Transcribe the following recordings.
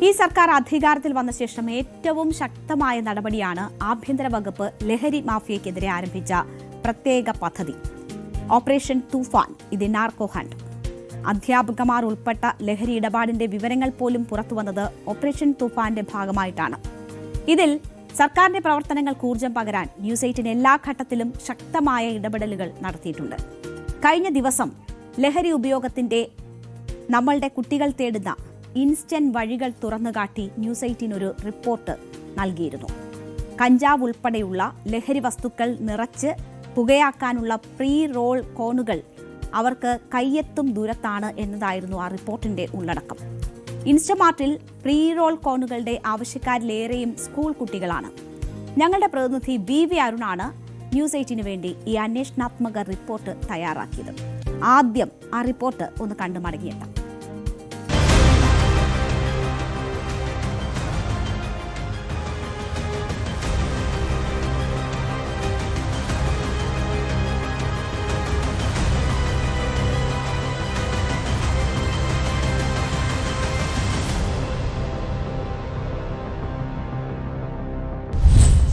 ഈ സർക്കാർ അധികാരത്തിൽ വന്ന ശേഷം ഏറ്റവും ശക്തമായ നടപടിയാണ് ആഭ്യന്തര വകുപ്പ് ലഹരി മാഫിയയ്ക്കെതിരെ ആരംഭിച്ച പ്രത്യേക പദ്ധതി ഓപ്പറേഷൻ തൂഫാൻ. ഇത് നാർക്കോ ഹണ്ട്. അധ്യാപകമാർ ഉൾപ്പെട്ട ലഹരി ഇടപാടിന്റെ വിവരങ്ങൾ പോലും പുറത്തുവന്നത് ഓപ്പറേഷൻ തൂഫാന്റെ ഭാഗമായിട്ടാണ്. ഇതിൽ സർക്കാരിന്റെ പ്രവർത്തനങ്ങൾക്ക് ഊർജ്ജം പകരാൻ ന്യൂസ് 8 എല്ലാ ഘട്ടത്തിലും ശക്തമായ ഇടപെടലുകൾ നടത്തിയിട്ടുണ്ട്. കഴിഞ്ഞ ദിവസം ലഹരി ഉപയോഗത്തിന്റെ നമ്മളുടെ കുട്ടികൾ തേടുന്ന ഇൻസ്റ്റന്റ് വഴികൾ തുറന്നുകാട്ടി ന്യൂസ് 8 ഒരു റിപ്പോർട്ട് നൽകിയിരുന്നു. കഞ്ചാവ് ഉൾപ്പെടെയുള്ള ലഹരി വസ്തുക്കൾ നിറച്ച് പുകയാക്കാനുള്ള പ്രീ റോൾ കോണുകൾ അവർക്ക് കയ്യെത്തും ദൂരത്താണ് എന്നതായിരുന്നു ആ റിപ്പോർട്ടിന്റെ ഉള്ളടക്കം. ഇൻസ്റ്റമാർട്ടിൽ പ്രീ റോൾ കോണുകളുടെ ആവശ്യക്കാരിലേറെയും സ്കൂൾ കുട്ടികളാണ്. ഞങ്ങളുടെ പ്രതിനിധി BV അരുണാണ് ന്യൂസ് 8 വേണ്ടി ഈ അന്വേഷണാത്മക റിപ്പോർട്ട് തയ്യാറാക്കിയത്. ആദ്യം ആ റിപ്പോർട്ട് ഒന്ന് കണ്ടു മടങ്ങിയെത്താം.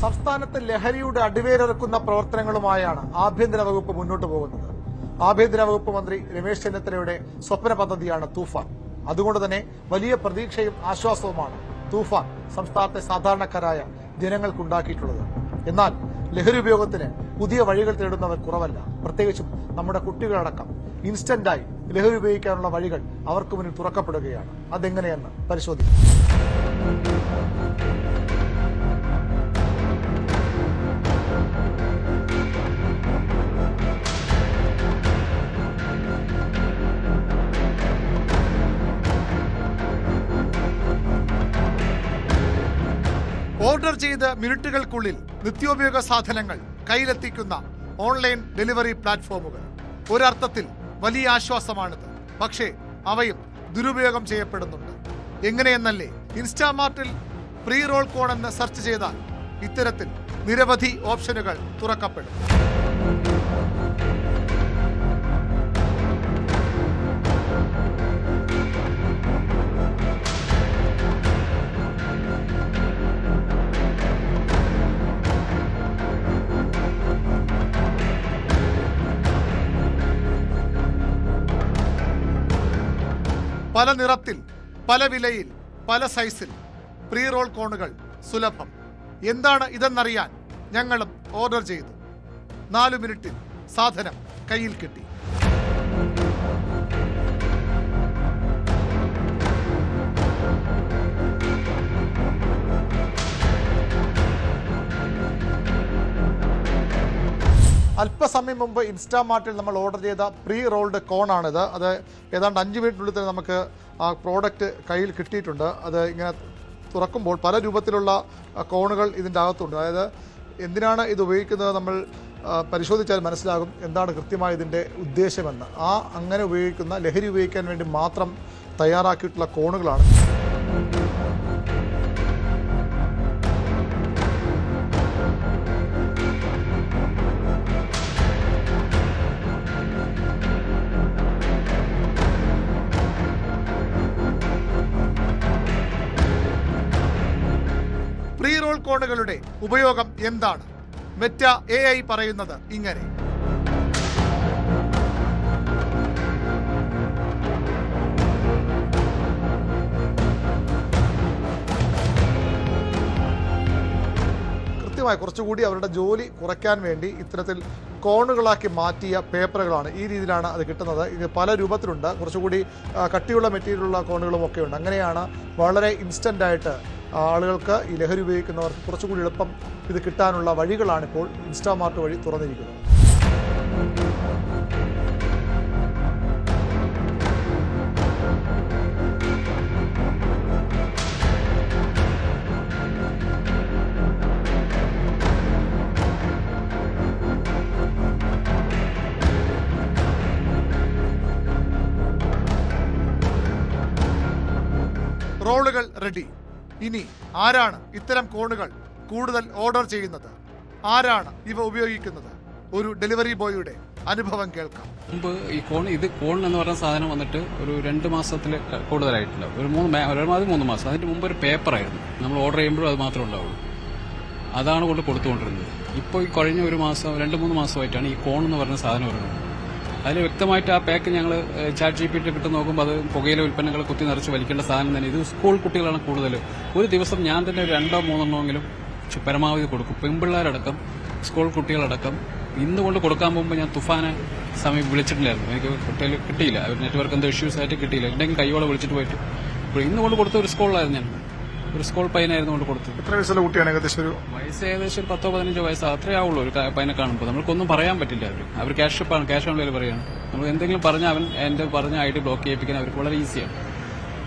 സംസ്ഥാനത്ത് ലഹരിയുടെ അടിവേരിറക്കുന്ന പ്രവർത്തനങ്ങളുമായാണ് ആഭ്യന്തര വകുപ്പ് മുന്നോട്ട് പോകുന്നത്. ആഭ്യന്തര വകുപ്പ് മന്ത്രി രമേശ് ചെന്നിത്തലയുടെ സ്വപ്ന പദ്ധതിയാണ് തൂഫാൻ. അതുകൊണ്ട് തന്നെ വലിയ പ്രതീക്ഷയും ആശ്വാസവുമാണ് തൂഫാൻ സംസ്ഥാനത്തെ സാധാരണക്കാരായ ജനങ്ങൾക്കുണ്ടാക്കിയിട്ടുള്ളത്. എന്നാൽ ലഹരി ഉപയോഗത്തിന് പുതിയ വഴികൾ തേടുന്നവർ കുറവല്ല. പ്രത്യേകിച്ചും നമ്മുടെ കുട്ടികളടക്കം ഇൻസ്റ്റന്റായി ലഹരി ഉപയോഗിക്കാനുള്ള വഴികൾ അവർക്ക് മുന്നിൽ തുറക്കപ്പെടുകയാണ്. അതെങ്ങനെയെന്ന് പരിശോധിക്കും. ഓർഡർ ചെയ്ത് മിനിറ്റുകൾക്കുള്ളിൽ നിത്യോപയോഗ സാധനങ്ങൾ കയ്യിലെത്തിക്കുന്ന ഓൺലൈൻ ഡെലിവറി പ്ലാറ്റ്ഫോമുകൾ ഒരർത്ഥത്തിൽ വലിയ ആശ്വാസമാണിത്. പക്ഷേ അവയും ദുരുപയോഗം ചെയ്യപ്പെടുന്നുണ്ട്. എങ്ങനെയെന്നല്ലേ? ഇൻസ്റ്റാമാർട്ടിൽ പ്രീ റോൾ കോൺ എന്ന് സെർച്ച് ചെയ്താൽ ഇത്തരത്തിൽ നിരവധി ഓപ്ഷനുകൾ തുറക്കപ്പെടും. പല നിറത്തിൽ, പല വിലയിൽ, പല സൈസിൽ പ്രീ റോൾ കോണുകൾ സുലഭം. എന്താണ് ഇതെന്നറിയാൻ ഞങ്ങളും ഓർഡർ ചെയ്തു. 4 മിനിറ്റിൽ സാധനം കയ്യിൽ കിട്ടി. അല്പസമയം മുമ്പ് ഇൻസ്റ്റാമാർട്ടിൽ നമ്മൾ ഓർഡർ ചെയ്ത പ്രീ റോൾഡ് കോണാണിത്. അത് ഏതാണ്ട് 5 മിനിറ്റിനുള്ളിൽ തന്നെ നമുക്ക് ആ പ്രോഡക്റ്റ് കയ്യിൽ കിട്ടിയിട്ടുണ്ട്. അത് ഇങ്ങനെ തുറക്കുമ്പോൾ പല രൂപത്തിലുള്ള കോണുകൾ ഇതിൻ്റെ അകത്തുണ്ട്. അതായത് എന്തിനാണ് ഇത് ഉപയോഗിക്കുന്നത് നമ്മൾ പരിശോധിച്ചാൽ മനസ്സിലാകും എന്താണ് കൃത്യമായി ഇതിൻ്റെ ഉദ്ദേശമെന്ന്. അങ്ങനെ ഉപയോഗിക്കുന്ന ലഹരി ഉപയോഗിക്കാൻ വേണ്ടി മാത്രം തയ്യാറാക്കിയിട്ടുള്ള കോണുകളാണ്. പ്രീ റോൾ കോണുകളുടെ ഉപയോഗം എന്താണ്? മെറ്റ AI പറയുന്നത് ഇങ്ങനെ: കൃത്യമായി കുറച്ചുകൂടി അവരുടെ ജോലി കുറയ്ക്കാൻ വേണ്ടി ഇത്തരത്തിൽ കോണുകളാക്കി മാറ്റിയ പേപ്പറുകളാണ്. ഈ രീതിയിലാണ് അത് കിട്ടുന്നത്. ഇത് പല രൂപത്തിലുണ്ട്. കുറച്ചുകൂടി കട്ടിയുള്ള മെറ്റീരിയലുള്ള കോണുകളും ഒക്കെ ഉണ്ട്. അങ്ങനെയാണ് വളരെ ഇൻസ്റ്റൻ്റായിട്ട് ആളുകൾക്ക് ഈ ലഹരി ഉപയോഗിക്കുന്നവർക്ക് കുറച്ചുകൂടി എളുപ്പം ഇത് കിട്ടാനുള്ള വഴികളാണിപ്പോൾ ഇൻസ്റ്റാമാർട്ട് വഴി തുറന്നിരിക്കുന്നത്. റോളുകൾ റെഡി. ഇനി ആരാണ് ഇത്തരം കോണുകൾ കൂടുതൽ ഓർഡർ ചെയ്യുന്നത്? ആരാണ് ഇവ ഉപയോഗിക്കുന്നത്? ഒരു ഡെലിവറി ബോയുടെ അനുഭവം കേൾക്കാം. മുമ്പ് ഈ കോൺ എന്ന് പറഞ്ഞ സാധനം വന്നിട്ട് ഒരു 2 മാസത്തിൽ കൂടുതലായിട്ടില്ല. ഒരു 3 മാസം. അതിന്റെ മുമ്പ് ഒരു പേപ്പറായിരുന്നു. നമ്മൾ ഓർഡർ ചെയ്യുമ്പോഴും അത് മാത്രമേ ഉണ്ടാവുള്ളൂ. അതാണ് കൊടുത്തുകൊണ്ടിരുന്നത്. ഇപ്പോൾ ഈ കഴിഞ്ഞ 2-3 മാസമായിട്ടാണ് ഈ കോൺ എന്ന് പറഞ്ഞ സാധനം വരുന്നത്. അതിൽ വ്യക്തമായിട്ട് ആ പാക്ക് ഞങ്ങൾ ചാറ്റ് GPT കിട്ടും നോക്കുമ്പോൾ അത് പുകയില ഉൽപ്പന്നങ്ങൾ കുത്തി നിറച്ച് വലിക്കേണ്ട സാധനം തന്നെ. ഇത് സ്കൂൾ കുട്ടികളാണ് കൂടുതൽ. ഒരു ദിവസം ഞാൻ തന്നെ 2-3 പരമാവധി കൊടുക്കും. പെൺപിള്ളേരടക്കം സ്കൂൾ കുട്ടികളടക്കം. ഇന്ന് കൊണ്ട് കൊടുക്കാൻ പോകുമ്പോൾ ഞാൻ തുഫാനെ സമയം വിളിച്ചിട്ടില്ലായിരുന്നു. എനിക്ക് കുട്ടികൾ കിട്ടിയില്ല. നെറ്റ്വർക്ക് എന്തോ ഇഷ്യൂസ് ആയിട്ട് കിട്ടിയില്ല. ഉണ്ടെങ്കിൽ കൈയോടെ വിളിച്ചിട്ട് പോയിട്ട് ഇന്ന് കൊണ്ട് കൊടുത്ത ഒരു സ്കൂളിലായിരുന്നു ഞാൻ. ഒരു സ്കൂൾ പയ്യനായിരുന്നു കൊണ്ട് കൊടുത്തത്. എത്ര വയസ്സുള്ള കുട്ടിയാണ്? ഏകദേശം ഒരു 10-15 വയസ്സ് അത്രേ ആവുള്ളൂ ഒരു പയ്യനെ കാണുമ്പോൾ. നമുക്കൊന്നും പറയാൻ പറ്റില്ല. അവർ ക്യാഷ് ഓൺ ഡെലിവറി പറയാണ്. നമ്മൾ എന്തെങ്കിലും പറഞ്ഞാൽ അവൻ എന്റെ പറഞ്ഞ ID ബ്ലോക്ക് ചെയ്യിപ്പിക്കാൻ അവർക്ക് വളരെ ഈസിയാണ്.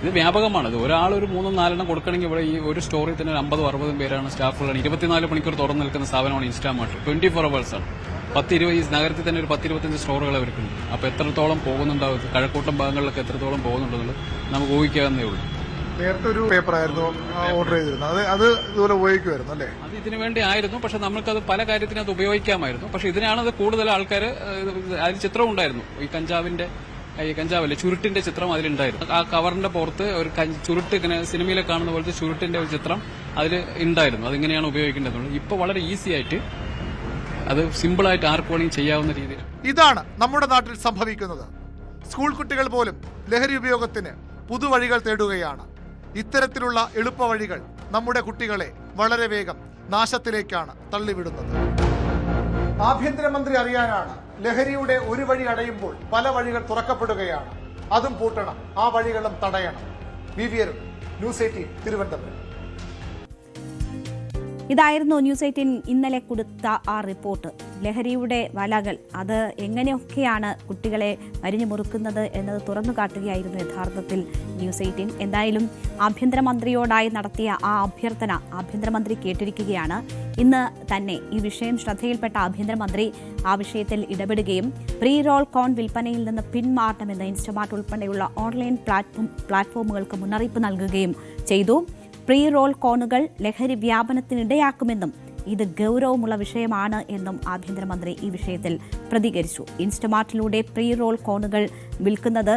ഇത് വ്യാപകമാണത്. ഒരാൾ ഒരു 3-4 കൊടുക്കണമെങ്കിൽ ഇവിടെ ഈ ഒരു സ്റ്റോറിൽ തന്നെ 50-60 പേരാണ് സ്റ്റാഫുകളാണ്. 24 മണിക്കൂർ തുറന്നു നിൽക്കുന്ന സ്ഥാപനമാണ് ഇൻസ്റ്റാമാർട്ട്. 24 hours ആണ്. 10-20 ഈ നഗരത്തിൽ തന്നെ ഒരു 10-25 സ്റ്റോറുകൾ അവർക്കുണ്ട്. അപ്പോൾ എത്രത്തോളം പോകുന്നുണ്ടാവും, കഴക്കൂട്ടം ഭാഗങ്ങളിലൊക്കെ എത്രത്തോളം പോകുന്നുണ്ടെന്നുള്ളത് നമുക്ക് ഊഹിക്കാവുന്നേ ഉള്ളൂ. നേരത്തെ ഒരു പേപ്പറായിരുന്നു ഓർഡർ ചെയ്തിരുന്നത്. അത് ഇതുപോലെ ഉപയോഗിക്കുമായിരുന്നു അല്ലേ? അത് ഇതിനു വേണ്ടി ആയിരുന്നു. പക്ഷെ നമുക്കത് പല കാര്യത്തിനും അത് ഉപയോഗിക്കാമായിരുന്നു. പക്ഷെ ഇതിനാണത് കൂടുതൽ ആൾക്കാർ. അതിൽ ചിത്രം ഉണ്ടായിരുന്നു. ഈ കഞ്ചാവല്ലേ, ചുരുട്ടിന്റെ ചിത്രം അതിലുണ്ടായിരുന്നു. ആ കവറിന്റെ പുറത്ത് ഒരു ചുരുട്ട്, ഇങ്ങനെ സിനിമയിലെ കാണുന്ന പോലത്തെ ചുരുട്ടിന്റെ ഒരു ചിത്രം അതിൽ ഉണ്ടായിരുന്നു. അതിങ്ങനെയാണ് ഉപയോഗിക്കേണ്ടതുള്ളത്. ഇപ്പൊ വളരെ ഈസി ആയിട്ട് അത് സിമ്പിളായിട്ട് ആർക്ക് വേണമെങ്കിൽ ചെയ്യാവുന്ന രീതിയിൽ. ഇതാണ് നമ്മുടെ നാട്ടിൽ സംഭവിക്കുന്നത്. സ്കൂൾ കുട്ടികൾ പോലും ലഹരി ഉപയോഗത്തിന് പുതുവഴികൾ തേടുകയാണ്. ഇത്തരത്തിലുള്ള എളുപ്പവഴികൾ നമ്മുടെ കുട്ടികളെ വളരെ വേഗം നാശത്തിലേക്കാണ് തള്ളിവിടുന്നത്. ആഭ്യന്തരമന്ത്രി അറിയാനാണ് ലഹരിയുടെ ഒരു വഴി അടയുമ്പോൾ പല വഴികൾ തുറക്കപ്പെടുകയാണ്. അതും പൂട്ടണം, ആ വഴികളും തടയണം. വിവിയർ, ന്യൂസ് 18 തിരുവനന്തപുരം. ഇതായിരുന്നു ന്യൂസ് 18 ഇന്നലെ കൊടുത്ത ആ റിപ്പോർട്ട്. ലഹരിയുടെ വലകൾ അത് എങ്ങനെയൊക്കെയാണ് കുട്ടികളെ അരിഞ്ഞു മുറുക്കുന്നത് എന്നത് തുറന്നു കാട്ടുകയായിരുന്നു യഥാർത്ഥത്തിൽ ന്യൂസ് 18. എന്തായാലും ആഭ്യന്തരമന്ത്രിയോടായി നടത്തിയ ആ അഭ്യർത്ഥന ആഭ്യന്തരമന്ത്രി കേട്ടിരിക്കുകയാണ്. ഇന്ന് തന്നെ ഈ വിഷയം ശ്രദ്ധയിൽപ്പെട്ട ആഭ്യന്തരമന്ത്രി ആ വിഷയത്തിൽ ഇടപെടുകയും പ്രീ റോൾ കോൺ വിൽപ്പനയിൽ നിന്ന് പിന്മാറണമെന്ന് ഇൻസ്റ്റമാർട്ട് ഉൾപ്പെടെയുള്ള ഓൺലൈൻ പ്ലാറ്റ്ഫോമുകൾക്ക് മുന്നറിയിപ്പ് നൽകുകയും ചെയ്തു. പ്രീ റോൾ കോണുകൾ ലഹരി വ്യാപനത്തിനിടയാക്കുമെന്നും ഇത് ഗൌരവമുള്ള വിഷയമാണ് എന്നും ആഭ്യന്തരമന്ത്രി ഈ വിഷയത്തിൽ പ്രതികരിച്ചു. ഇൻസ്റ്റമാർട്ടിലൂടെ പ്രീ റോൾ കോണുകൾ വിൽക്കുന്നത്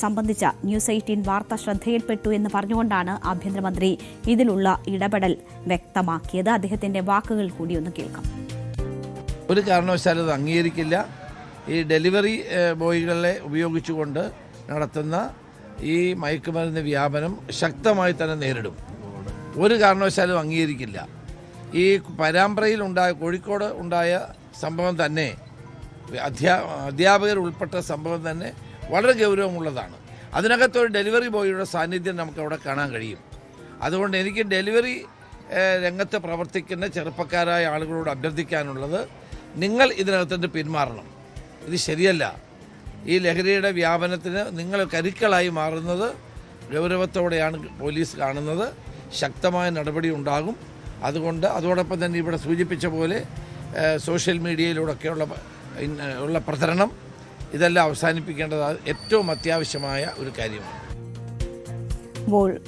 സംബന്ധിച്ച ന്യൂസ് 18 വാർത്ത ശ്രദ്ധയിൽപ്പെട്ടു എന്ന് പറഞ്ഞുകൊണ്ടാണ് ആഭ്യന്തരമന്ത്രി ഇതിലുള്ള ഇടപെടൽ വ്യക്തമാക്കിയത്. അദ്ദേഹത്തിന്റെ വാക്കുകൾ കൂടി ഒന്ന് കേൾക്കാം. ഒരു കാരണവശാലും അത് അംഗീകരിക്കില്ല. ഈ ഡെലിവറി ബോയ്കളെ ഉപയോഗിച്ചുകൊണ്ട് നടത്തുന്ന ഈ മയക്കുമരുന്ന് വ്യാപനം ശക്തമായി തന്നെ നേരിടും. ഒരു കാരണവശാലും അംഗീകരിക്കില്ല. ഈ പരാമ്പ്രയിൽ കോഴിക്കോട് ഉണ്ടായ സംഭവം തന്നെ, അധ്യാപകർ ഉൾപ്പെട്ട സംഭവം തന്നെ വളരെ ഗൗരവമുള്ളതാണ്. അതിനകത്തൊരു ഡെലിവറി ബോയിയുടെ സാന്നിധ്യം നമുക്ക് അവിടെ കാണാൻ കഴിയും. അതുകൊണ്ട് എനിക്ക് ഡെലിവറി രംഗത്ത് പ്രവർത്തിക്കുന്ന ചെറുപ്പക്കാരായ ആളുകളോട് അഭ്യർത്ഥിക്കാനുള്ളത്, നിങ്ങൾ ഇതിനകത്തുനിന്ന് പിന്മാറണം. ഇത് ശരിയല്ല. ഈ ലഹരിയുടെ വ്യാപനത്തിന് നിങ്ങൾ കരുക്കളായി മാറുന്നത് ഗൗരവത്തോടെയാണ് പോലീസ് കാണുന്നത്. ശക്തമായ നടപടി ഉണ്ടാകും. അതുകൊണ്ട് അതോടൊപ്പം തന്നെ ഇവിടെ സൂചിപ്പിച്ച പോലെ സോഷ്യൽ മീഡിയയിലൂടെയൊക്കെയുള്ള പ്രചരണം ഇതെല്ലാം അവസാനിപ്പിക്കേണ്ടത് ഏറ്റവും അത്യാവശ്യമായ ഒരു കാര്യമാണ്.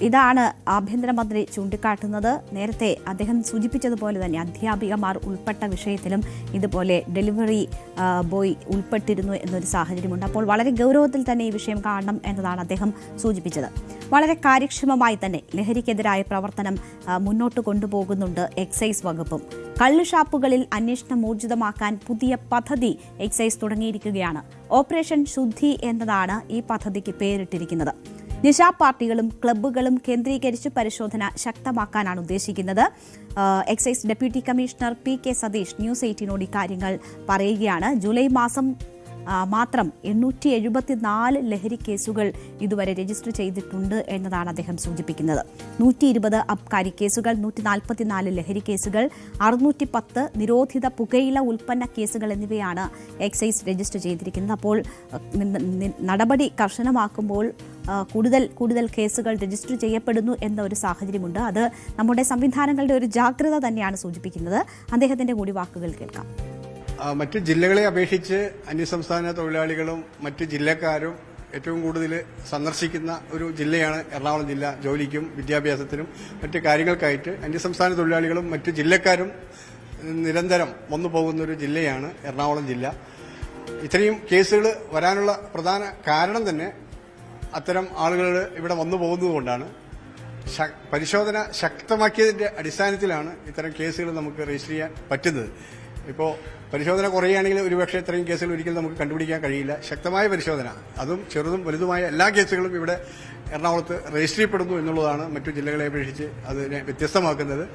ഇതാണ് ആഭ്യന്തരമന്ത്രി ചൂണ്ടിക്കാട്ടുന്നത്. നേരത്തെ അദ്ദേഹം സൂചിപ്പിച്ചതുപോലെ തന്നെ അധ്യാപികമാർ ഉൾപ്പെട്ട വിഷയത്തിലും ഇതുപോലെ ഡെലിവറി ബോയ് ഉൾപ്പെട്ടിരുന്നു എന്നൊരു സാഹചര്യമുണ്ട്. അപ്പോൾ വളരെ ഗൗരവത്തിൽ തന്നെ ഈ വിഷയം കാണണം എന്നതാണ് അദ്ദേഹം സൂചിപ്പിച്ചത്. വളരെ കാര്യക്ഷമമായി തന്നെ ലഹരിക്കെതിരായ പ്രവർത്തനം മുന്നോട്ട് കൊണ്ടുപോകുന്നുണ്ട് എക്സൈസ് വകുപ്പും. കള്ളുഷാപ്പുകളിൽ അന്വേഷണം ഊർജിതമാക്കാൻ പുതിയ പദ്ധതി എക്സൈസ് തുടങ്ങിയിരിക്കുകയാണ്. ഓപ്പറേഷൻ ശുദ്ധി എന്നതാണ് ഈ പദ്ധതിക്ക് പേരിട്ടിരിക്കുന്നത്. നിശാ പാർട്ടികളും ക്ലബ്ബുകളും കേന്ദ്രീകരിച്ച് പരിശോധന ശക്തമാക്കാനാണ് ഉദ്ദേശിക്കുന്നത്. Excise deputy commissioner PK Satheesh news 18 ഇക്കാര്യങ്ങൾ പറയുകയാണ്. ജൂലൈ മാസം മാത്രം 874 ലഹരി കേസുകൾ ഇതുവരെ രജിസ്റ്റർ ചെയ്തിട്ടുണ്ട് എന്നതാണ് അദ്ദേഹം സൂചിപ്പിക്കുന്നത്. 120 അബ്കാരി കേസുകൾ, 144 ലഹരി കേസുകൾ, 610 നിരോധിത പുകയില ഉൽപ്പന്ന കേസുകൾ എന്നിവയാണ് എക്സൈസ് രജിസ്റ്റർ ചെയ്തിരിക്കുന്നത്. അപ്പോൾ നടപടി കർശനമാക്കുമ്പോൾ കൂടുതൽ കേസുകൾ രജിസ്റ്റർ ചെയ്യപ്പെടുന്നു എന്ന ഒരു സാഹചര്യമുണ്ട്. അത് നമ്മുടെ സംവിധാനങ്ങളുടെ ഒരു ജാഗ്രത തന്നെയാണ് സൂചിപ്പിക്കുന്നത്. അദ്ദേഹത്തിന്റെ കൂടി വാക്കുകൾ കേൾക്കാം. മറ്റ് ജില്ലകളെ അപേക്ഷിച്ച് അന്യസംസ്ഥാന തൊഴിലാളികളും മറ്റ് ജില്ലക്കാരും ഏറ്റവും കൂടുതൽ സന്ദർശിക്കുന്ന ഒരു ജില്ലയാണ് എറണാകുളം ജില്ല. ജോലിക്കും വിദ്യാഭ്യാസത്തിനും മറ്റ് കാര്യങ്ങൾക്കായിട്ട് അന്യസംസ്ഥാന തൊഴിലാളികളും മറ്റ് ജില്ലക്കാരും നിരന്തരം വന്നു പോകുന്ന ഒരു ജില്ലയാണ് എറണാകുളം ജില്ല. ഇത്രയും കേസുകൾ വരാനുള്ള പ്രധാന കാരണം തന്നെ അത്തരം ആളുകൾ ഇവിടെ വന്നു പോകുന്നതുകൊണ്ടാണ്. പരിശോധന ശക്തമാക്കിയതിന്റെ അടിസ്ഥാനത്തിലാണ് ഇത്തരം കേസുകൾ നമുക്ക് രജിസ്റ്റർ ചെയ്യാൻ പറ്റുന്നത്. ഇപ്പോൾ പരിശോധന കുറയുകയാണെങ്കിൽ ഒരുപക്ഷെ ഇത്രയും കേസുകൾ ഒരിക്കലും നമുക്ക് കണ്ടുപിടിക്കാൻ കഴിയില്ല. ശക്തമായ പരിശോധന, അതും ചെറുതും വലുതുമായ എല്ലാ കേസുകളും ഇവിടെ എറണാകുളത്ത് രജിസ്റ്റർ ചെയ്യപ്പെടുന്നു എന്നുള്ളതാണ് മറ്റു ജില്ലകളെ അപേക്ഷിച്ച് അതിനെ വ്യത്യസ്തമാക്കുന്നത്.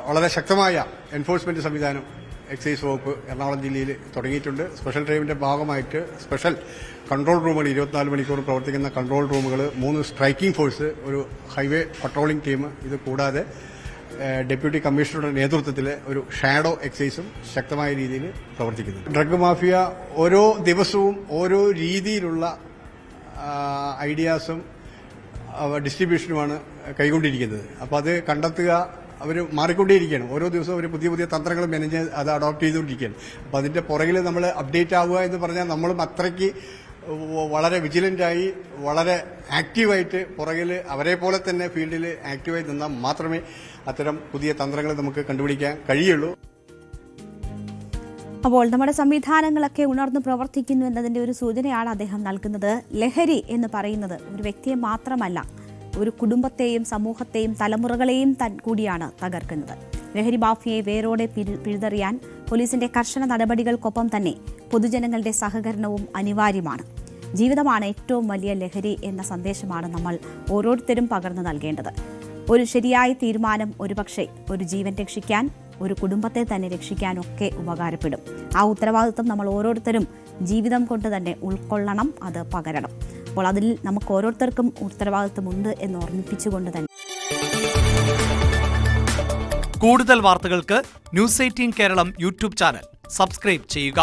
വളരെ ശക്തമായ എൻഫോഴ്സ്മെന്റ് സംവിധാനം എക്സൈസ് വകുപ്പ് എറണാകുളം ജില്ലയിൽ തുടങ്ങിയിട്ടുണ്ട്. സ്പെഷ്യൽ ഡ്രൈവിന്റെ ഭാഗമായിട്ട് സ്പെഷ്യൽ കൺട്രോൾ റൂമുകൾ, 24 മണിക്കൂർ പ്രവർത്തിക്കുന്ന കൺട്രോൾ റൂമുകൾ, 3 സ്ട്രൈക്കിംഗ് ഫോഴ്സ്, ഒരു ഹൈവേ പട്രോളിംഗ് ടീം, ഇത് കൂടാതെ ഡെപ്യൂട്ടി കമ്മീഷണറുടെ നേതൃത്വത്തിൽ ഒരു ഷാഡോ എക്സൈസും ശക്തമായ രീതിയിൽ പ്രവർത്തിക്കുന്നു. ഡ്രഗ് മാഫിയ ഓരോ ദിവസവും ഓരോ രീതിയിലുള്ള ഐഡിയാസും ഡിസ്ട്രിബ്യൂഷനുമാണ് കൈകൊണ്ടിരിക്കുന്നത്. അപ്പോൾ അത് കണ്ടെത്തുക, അവർ മാറിക്കൊണ്ടേയിരിക്കുകയാണ്. ഓരോ ദിവസവും അവർ പുതിയ പുതിയ തന്ത്രങ്ങൾ മെനഞ്ഞ് അത് അഡോപ്റ്റ് ചെയ്തുകൊണ്ടിരിക്കുകയാണ്. അപ്പോൾ അതിന്റെ പുറകിൽ നമ്മൾ അപ്ഡേറ്റ് ആവുക എന്ന് പറഞ്ഞാൽ നമ്മളും അത്രയ്ക്ക് വളരെ വിജിലന്റായി വളരെ ആക്റ്റീവായിട്ട് പുറകിൽ അവരെ പോലെ തന്നെ ഫീൽഡിൽ ആക്റ്റീവായി നിന്നാൽ മാത്രമേ അത്തരം പുതിയ തന്ത്രങ്ങൾ നമുക്ക് കണ്ടുപിടിക്കാൻ കഴിയുള്ളൂ. അപ്പോൾ നമ്മുടെ സംവിധാനങ്ങളൊക്കെ ഉണർന്നു പ്രവർത്തിക്കുന്നു എന്നതിന്റെ ഒരു സൂചനയാണ് അദ്ദേഹം നൽകുന്നത്. ലഹരി എന്ന് പറയുന്നത് ഒരു വ്യക്തിയെ മാത്രമല്ല, ഒരു കുടുംബത്തെയും സമൂഹത്തെയും തലമുറകളെയും കൂടിയാണ് തകർക്കുന്നത്. ലഹരി മാഫിയയെ വേരോടെ പിഴുതെറിയാൻ പോലീസിന്റെ കർശന നടപടികൾക്കൊപ്പം തന്നെ പൊതുജനങ്ങളുടെ സഹകരണവും അനിവാര്യമാണ്. ജീവിതമാണ് ഏറ്റവും വലിയ ലഹരി എന്ന സന്ദേശമാണ് നമ്മൾ ഓരോരുത്തരും പകർന്നു നൽകേണ്ടത്. ഒരു ശരിയായ തീരുമാനം ഒരുപക്ഷെ ഒരു ജീവൻ രക്ഷിക്കാൻ, ഒരു കുടുംബത്തെ തന്നെ രക്ഷിക്കാനൊക്കെ ഉപകാരപ്പെടും. ആ ഉത്തരവാദിത്വം നമ്മൾ ഓരോരുത്തരും ജീവിതം കൊണ്ട് തന്നെ ഉൾക്കൊള്ളണം, അത് പകരണം. അപ്പോൾ അതിൽ നമുക്ക് ഓരോരുത്തർക്കും ഉത്തരവാദിത്വമുണ്ട് എന്ന് ഓർമ്മിപ്പിച്ചുകൊണ്ട് തന്നെ കൂടുതൽ വാർത്തകൾക്ക് news 18 Keralam YouTube channel subscribe ചെയ്യുക.